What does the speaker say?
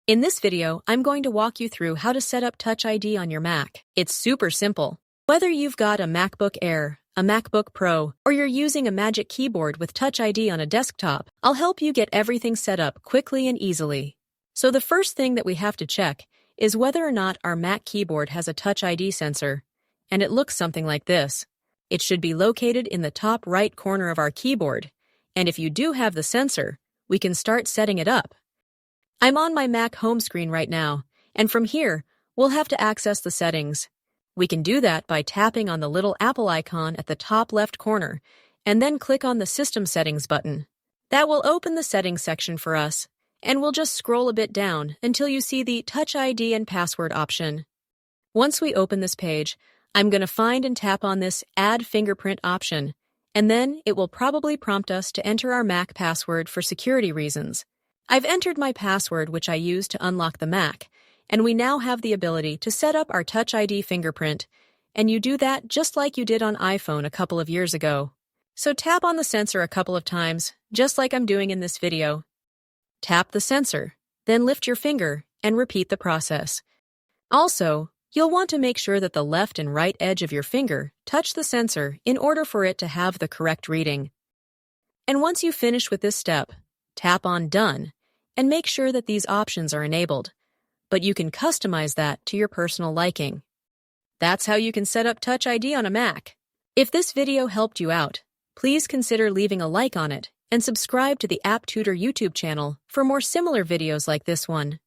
In this video, I'm going to walk you through how to set up Touch ID on your Mac. It's super simple. Whether you've got a MacBook Air, a MacBook Pro, or you're using a Magic Keyboard with Touch ID on a desktop, I'll help you get everything set up quickly and easily. So the first thing that we have to check is whether or not our Mac keyboard has a Touch ID sensor, and it looks something like this. It should be located in the top right corner of our keyboard, and if you do have the sensor, we can start setting it up. I'm on my Mac home screen right now, and from here, we'll have to access the settings. We can do that by tapping on the little Apple icon at the top left corner, and then click on the System Settings button. That will open the settings section for us, and we'll just scroll a bit down until you see the Touch ID and Password option. Once we open this page, I'm going to find and tap on this Add Fingerprint option, and then it will probably prompt us to enter our Mac password for security reasons. I've entered my password, which I use to unlock the Mac, and we now have the ability to set up our Touch ID fingerprint, and you do that just like you did on iPhone a couple of years ago. So tap on the sensor a couple of times, just like I'm doing in this video. Tap the sensor, then lift your finger, and repeat the process. Also, you'll want to make sure that the left and right edge of your finger touch the sensor in order for it to have the correct reading. And once you finish with this step, tap on Done, and make sure that these options are enabled, but you can customize that to your personal liking. That's how you can set up Touch ID on a Mac. If this video helped you out, please consider leaving a like on it and subscribe to the App Tutor YouTube channel for more similar videos like this one.